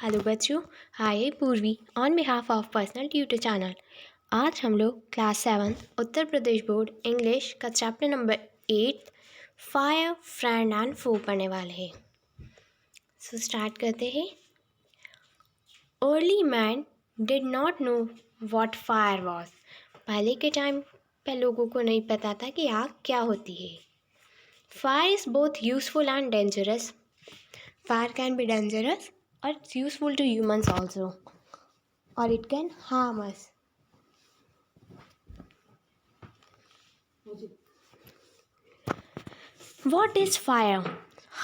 Hello बच्चों, hi Purvi on behalf of personal tutor channel. आज हम लोग class 7 Uttar Pradesh board English का chapter number 8 fire friend and foe पढ़ने वाले हैं। सो स्टार्ट करते हैं। Early man did not know what fire was. पहले के टाइम पे लोगों को नहीं पता था कि आग क्या होती है। Fire is both useful and dangerous. Fire can be dangerous or it's useful to humans also, or it can harm us. What is fire?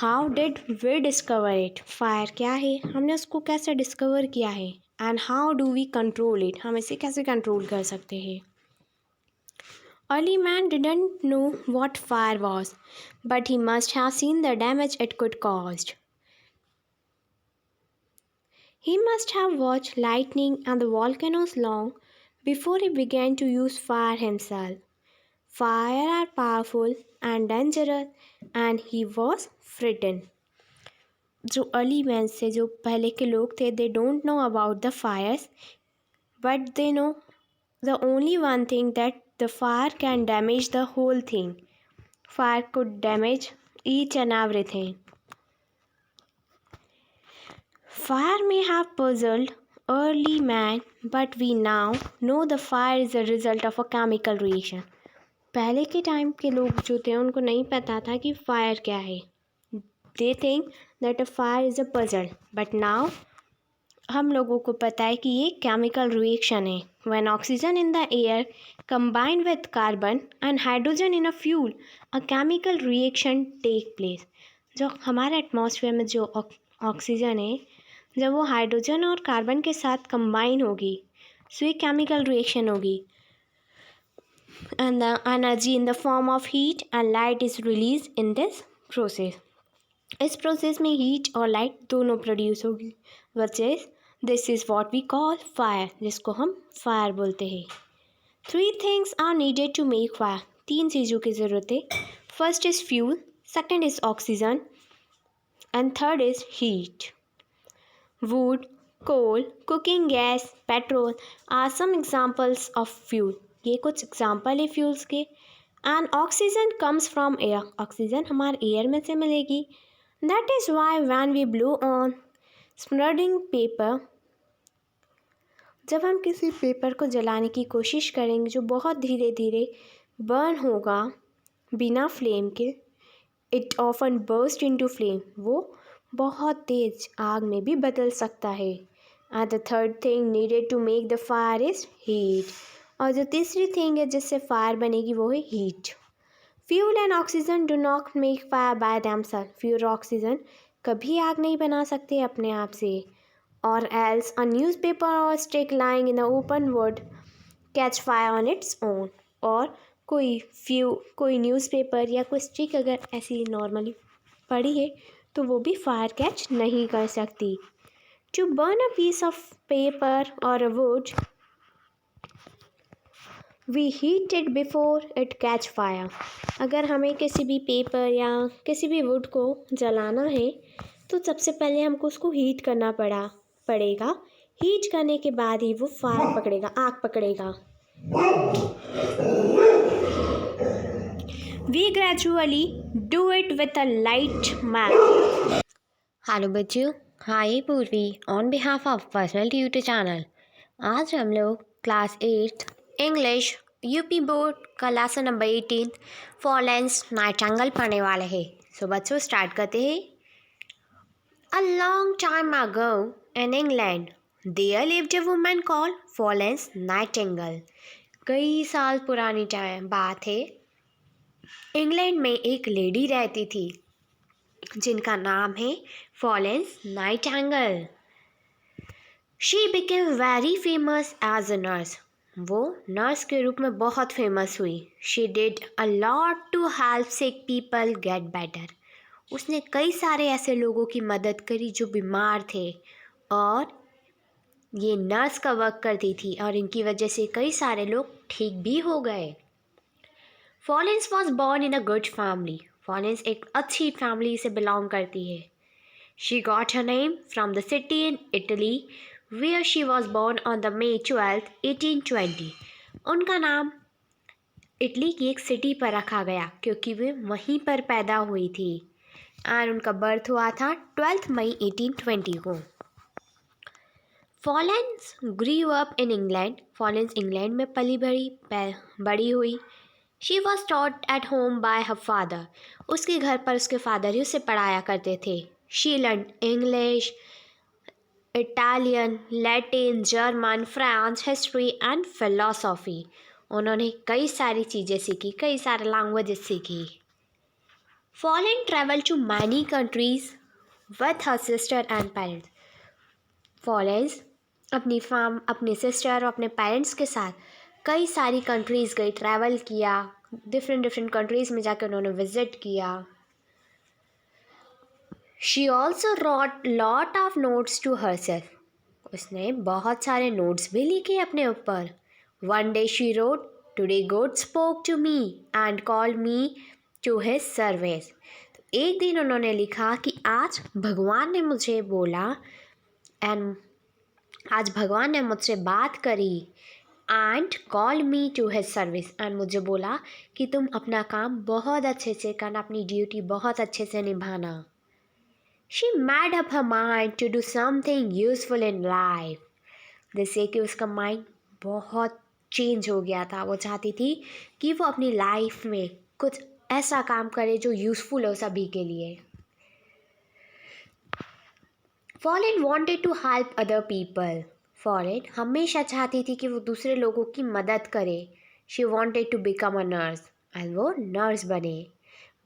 How did we discover it? Fire क्या है, हमने उसको कैसे डिस्कवर किया है, and how do we control it? हम इसे कैसे कंट्रोल कर सकते हैं? Early man didn't know what fire was, but he must have seen the damage it could cause. He must have watched lightning and the volcanoes long before he began to use fire himself. Fire are powerful and dangerous and he was frightened. जो early man से जो पहले के लोग थे, they don't know about the fires, but they know the only one thing that the fire can damage the whole thing. Fire could damage each and everything. Fire may have puzzled early man, but we now know the fire is a result of a chemical reaction. पहले के time के लोग जो थे उनको नहीं पता था कि फायर क्या है. They think that a fire is a puzzle, but now हम लोगों को पता है कि ये केमिकल रिएक्शन है. When oxygen in the air combined with carbon and hydrogen in a fuel, a chemical reaction take place. जो हमारे एटमॉस्फेयर में जो ऑक्सीजन है, जब वो हाइड्रोजन और कार्बन के साथ कंबाइन होगी, सो ये केमिकल रिएक्शन होगी, and the energy in the form of heat and light is released in this process. इस प्रोसेस में हीट और लाइट दोनों प्रोड्यूस होगी, which is this is what we call fire, जिसको हम फायर बोलते हैं. 3 things are needed to make fire. 3 चीज़ों की ज़रूरत है. First is fuel, second is oxygen and third is heat. Wood, coal, cooking gas, petrol are some examples of fuel. ये कुछ एग्जाम्पल है फ्यूल्स के. And oxygen comes from air. Oxygen हमारे air में से मिलेगी. That is why when we blow on spreading paper, जब हम किसी पेपर को जलाने की कोशिश करेंगे जो बहुत धीरे धीरे बर्न होगा बिना फ्लेम के, it often burst into flame, वो बहुत तेज आग में भी बदल सकता है. And the third thing needed to make the fire is heat. और जो तीसरी थिंग है जिससे फायर बनेगी वो है heat. Fuel and oxygen do not make fire by themself. Fuel और ऑक्सीजन कभी आग नहीं बना सकते अपने आप से. और एल्स अ न्यूज़पेपर और stick lying in the open would catch fire on its own. और कोई न्यूज़पेपर या कोई स्टिक अगर ऐसी नॉर्मली पड़ी है तो वो भी फायर कैच नहीं कर सकती. To burn a piece of paper और a wood, we heat it before it catch fire. अगर हमें किसी भी पेपर या किसी भी वुड को जलाना है तो सबसे पहले हमको उसको हीट करना पड़ेगा. हीट करने के बाद ही वो फायर पकड़ेगा, आग पकड़ेगा. We gradually do it with a light math. Hello बच्चों, hi Purvi on behalf of personal tutor channel. आज हम लोग क्लास 8 इंग्लिश यूपी बोर्ड का लेसन नंबर 18 फॉलेंस नाइटिंगेल पढ़ने वाले हैं. सो बच्चों स्टार्ट करते हैं. A long time ago in England there lived a woman called Florence Nightingale. कई साल पुरानी टाइम बात है. इंग्लैंड में एक लेडी रहती थी जिनका नाम है Florence Nightingale. She became very famous as a nurse. वो नर्स के रूप में बहुत फेमस हुई. She did a lot to help sick people get better. उसने कई सारे ऐसे लोगों की मदद करी जो बीमार थे, और ये नर्स का वर्क करती थी और इनकी वजह से कई सारे लोग ठीक भी हो गए. Florence was born in a good family. Florence एक अच्छी फैमिली से बिलोंग करती है. She got her name from the city in Italy where she was born on the May 12, 1820. उनका नाम इटली की एक सिटी पर रखा गया क्योंकि वे वहीं पर पैदा हुई थी और उनका बर्थ हुआ था 12 मई 1820 को। Florence grew up in England. Florence England में बड़ी हुई। She was taught at home by her father. उसके घर पर उसके फादर ही उसे पढ़ाया करते थे। She learn English, Italian, Latin, German, France, history and philosophy. उन्होंने कई सारी चीज़ें सीखी, कई सारे लैंग्वेजेस सीखी। Florence travel to many countries with her sister and parents. Florence अपनी सिस्टर और अपने पेरेंट्स के साथ कई सारी कंट्रीज़ गई, ट्रैवल किया, डिफरेंट कंट्रीज़ में जाकर उन्होंने विज़िट किया। She also wrote lot of notes to herself. उसने बहुत सारे नोट्स भी लिखे अपने ऊपर। One day she wrote, today God spoke to me and called me to his service. तो एक दिन उन्होंने लिखा कि आज भगवान ने मुझे बोला एंड आज भगवान ने मुझसे बात करी and call me to his service and मुझे बोला कि तुम अपना काम बहुत अच्छे से करना, अपनी ड्यूटी बहुत अच्छे से निभाना। She made up her mind to do something useful in life. जैसे कि उसका माइंड बहुत चेंज हो गया था। वो चाहती थी कि वो अपनी लाइफ में कुछ ऐसा काम करे जो यूज़फुल हो सभी के लिए। Florence wanted to help other people. Florence हमेशा चाहती थी कि वो दूसरे लोगों की मदद करे। She wanted to become a nurse and वो नर्स बने।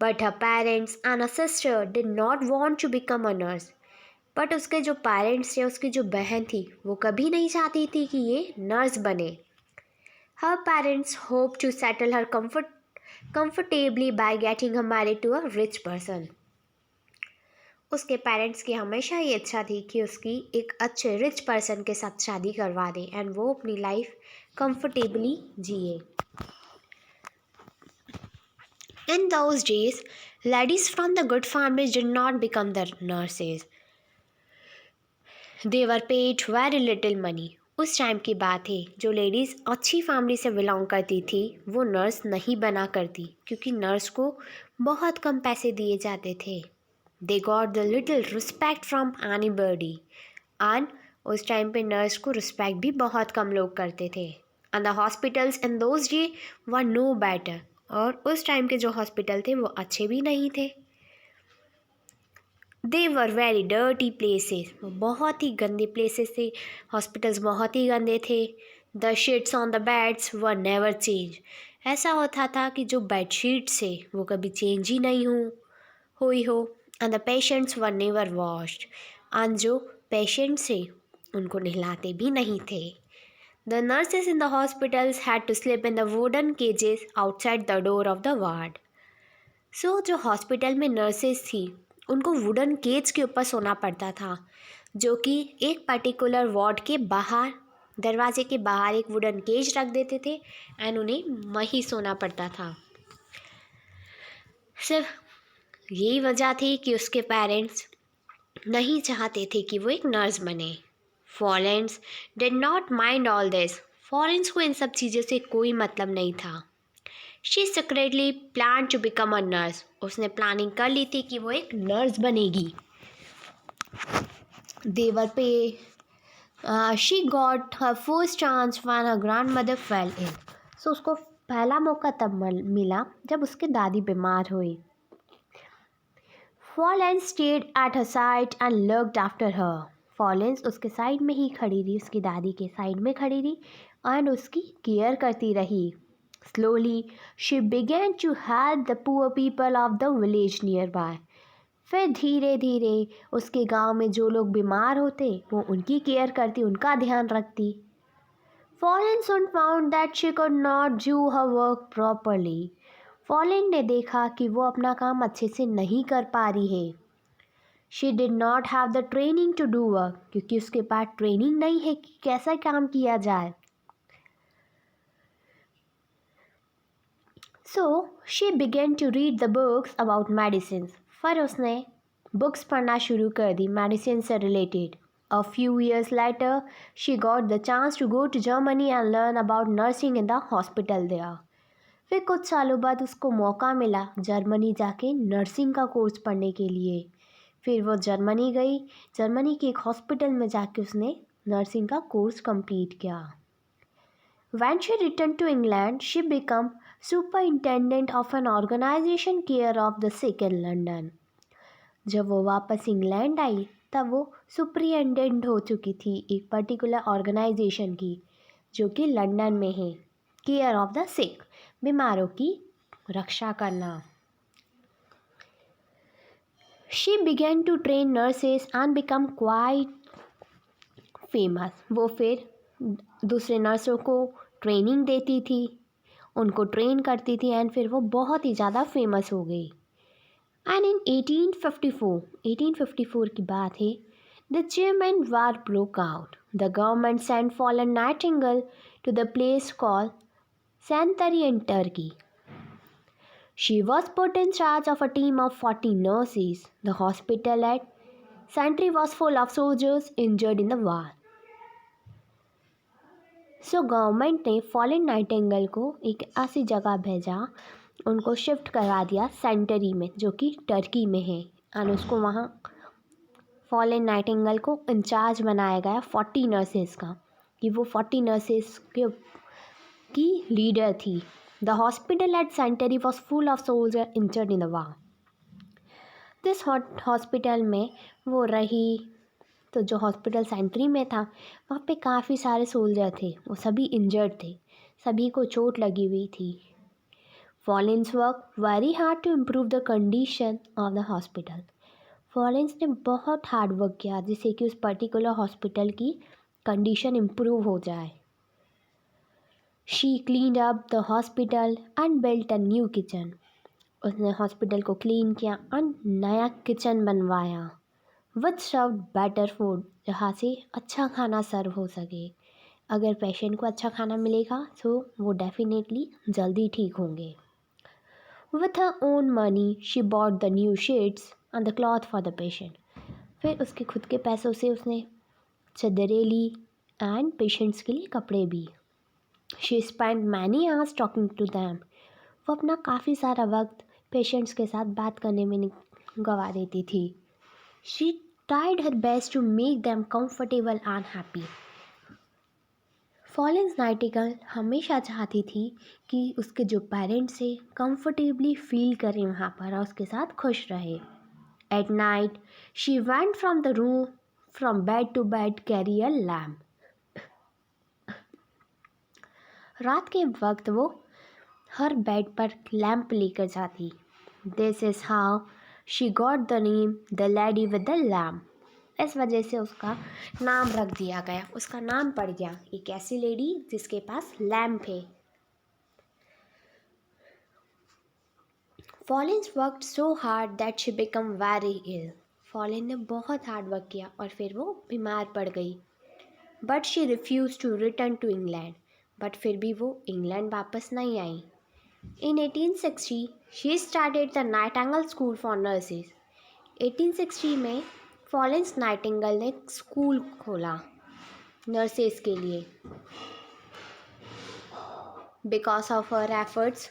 But her parents and a sister did not want to become a nurse. But उसके जो पेरेंट्स थे, उसकी जो बहन थी, वो कभी नहीं चाहती थी कि ये नर्स बने। Her parents hope to settle her comfortably by getting her married to a rich person. उसके पेरेंट्स की हमेशा ये इच्छा थी कि उसकी एक अच्छे रिच पर्सन के साथ शादी करवा दें एंड वो अपनी लाइफ कंफर्टेबली जिए। In those days, ladies from the good families did not become the nurses. They were paid very little money. उस टाइम की बात है, जो लेडीज़ अच्छी फैमिली से बिलोंग करती थी वो नर्स नहीं बना करती क्योंकि नर्स को बहुत कम पैसे दिए जाते थे। They got the little respect from anybody and उस टाइम पे नर्स को रिस्पेक्ट भी बहुत कम लोग करते थे। And the hospitals in those day were no better. और उस टाइम के जो हॉस्पिटल थे वो अच्छे भी नहीं थे। दे वर वेरी डर्टी प्लेसेस। वो बहुत ही गंदे प्लेसेस थे। हॉस्पिटल्स बहुत ही गंदे थे। The sheets on the beds were never change. ऐसा होता था कि जो बेड शीट्स थे वो कभी चेंज ही नहीं हुई हो। And the patients were never washed. And जो पेशेंट्स थे उनको नहलाते भी नहीं थे। The nurses in the hospitals had to sleep in the wooden cages outside the door of the ward. So जो हॉस्पिटल में नर्सेस थी उनको वुडन केज के ऊपर सोना पड़ता था, जो कि एक पर्टिकुलर वार्ड के बाहर, दरवाजे के बाहर एक वुडन केज रख देते थे एंड उन्हें वहीं सोना पड़ता था। सिर्फ यही वजह थी कि उसके पेरेंट्स नहीं चाहते थे कि वो एक नर्स बने। Florence did not mind all this. Florence को इन सब चीज़ों से कोई मतलब नहीं था। She secretly plan to become a nurse. उसने प्लानिंग कर ली थी कि वो एक नर्स बनेगी। देवर पे she got her first chance when her grandmother fell ill. So उसको पहला मौका तब मिला जब उसकी दादी बीमार हुई। Florence stayed at her side and looked after her. Florence उसके साइड में ही खड़ी रही, उसकी दादी के साइड में खड़ी रही एंड उसकी केयर करती रही। Slowly, she began to help the poor people of the village nearby. फिर धीरे धीरे उसके गांव में जो लोग बीमार होते वो उनकी केयर करती, उनका ध्यान रखती। Fallon soon found that she could not do her work properly. Fallon ने देखा कि वो अपना काम अच्छे से नहीं कर पा रही है। She did not have the training to do work, क्योंकि उसके पास ट्रेनिंग नहीं है कि कैसा काम किया जाए। So she began to read the books about medicines. फिर उसने बुक्स पढ़ना शुरू कर दी मेडिसिन से related. A few years later, she got the chance to go to Germany and learn about nursing in the hospital there. फिर कुछ सालों बाद उसको मौका मिला जर्मनी जाके नर्सिंग का कोर्स पढ़ने के लिए। फिर वो जर्मनी गई। जर्मनी के एक हॉस्पिटल में जाके उसने नर्सिंग का कोर्स कंप्लीट किया। When she returned to England, she became superintendent of an organization care of the sick in London. जब वो वापस इंग्लैंड आई तब वो सुपरिटेंडेंट हो चुकी थी एक पर्टिकुलर ऑर्गेनाइजेशन की जो कि लंदन में है। केयर ऑफ द सिक, बीमारों की रक्षा करना। She began to train nurses and become quite famous. वो फिर दूसरे नर्सों को ट्रेनिंग देती थी, उनको ट्रेन करती थी एंड फिर वो बहुत ही ज़्यादा फेमस हो गई। एंड इन 1854 की बात है, the German war broke out. The government sent Fallen Nightingale to the place called Santari in Turkey. She was put in charge of a team of 40 nurses. The hospital at Santari was full of soldiers injured in the war. So government ने fallen Nightingale को एक ऐसी जगह भेजा, उनको shift करवा दिया sanitary में जो कि टर्की में है एंड उसको वहाँ फॉलन नाइटिंगेल को इंचार्ज बनाया गया 40 नर्सेस का कि वो 40 नर्सेस की लीडर थी। The hospital eight sanitary was full of soldier injured in the war. This hospital में वो रही, तो जो हॉस्पिटल सेंटरी में था वहाँ पे काफ़ी सारे सोल्जर थे, वो सभी इंजर्ड थे, सभी को चोट लगी हुई थी। Florence work very hard to improve the condition of the hospital. Florence ने बहुत हार्ड वर्क किया जिससे कि उस पर्टिकुलर हॉस्पिटल की कंडीशन इम्प्रूव हो जाए। She cleaned up the hospital and built a new kitchen. उसने हॉस्पिटल को क्लीन किया और नया किचन बनवाया विच सर्व बेटर फूड, जहाँ से अच्छा खाना सर्व हो सके। अगर पेशेंट को अच्छा खाना मिलेगा तो वो डेफिनेटली जल्दी ठीक होंगे। With her own money she bought the new sheets and the cloth for the patient. फिर उसके खुद के पैसों से उसने चादरें ली एंड पेशेंट्स के लिए कपड़े भी। She spend many hours talking to them. वो अपना काफ़ी सारा वक्त पेशेंट्स के साथ बात करने में गंवा देती थी। शी tried her best to make them comfortable and happy. Florence Nightingale हमेशा चाहती थी कि उसके जो पेरेंट्स हैं कंफर्टेबली फील करें वहाँ पर और उसके साथ खुश रहे। At night she went from the room from bed to bed carry a lamp. रात के वक्त वो हर बेड पर लैम्प लेकर जाती। This is how she got the name the lady with the lamp. इस वजह से उसका नाम रख दिया गया, उसका नाम पड़ गया एक ऐसी लेडी जिसके पास लैम्प है। Florence worked so hard that she become very ill. Florence ने बहुत हार्ड वर्क किया और फिर वो बीमार पड़ गई। But she refuse to return to England. बट फिर भी वो इंग्लैंड वापस नहीं आई। In 1860, she started the Nightingale School for Nurses. 1860 में फॉलेंस नाइटिंगेल ने स्कूल खोला नर्सेस के लिए। Because of her efforts,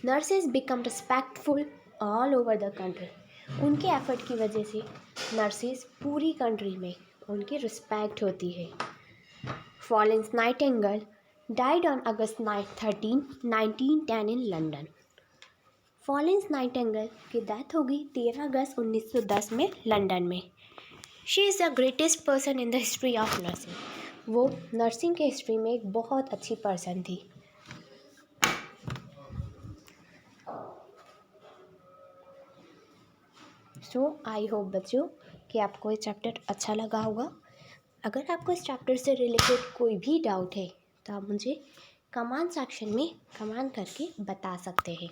nurses become respectful all over the country. उनके एफर्ट की वजह से नर्सेस पूरी कंट्री में उनकी रिस्पेक्ट होती है। Florence Nightingale died on August 13, 1910 in London. Florence Nightingale की डेथ हो गई 13 अगस्त 1910 में लंदन में। She is the greatest person in the history of nursing. वो नर्सिंग के हिस्ट्री में एक बहुत अच्छी पर्सन थी। सो आई होप बच्चों कि आपको ये चैप्टर अच्छा लगा होगा। अगर आपको इस चैप्टर से रिलेटेड कोई भी डाउट है तो आप मुझे कमेंट सेक्शन में कमेंट करके बता सकते हैं।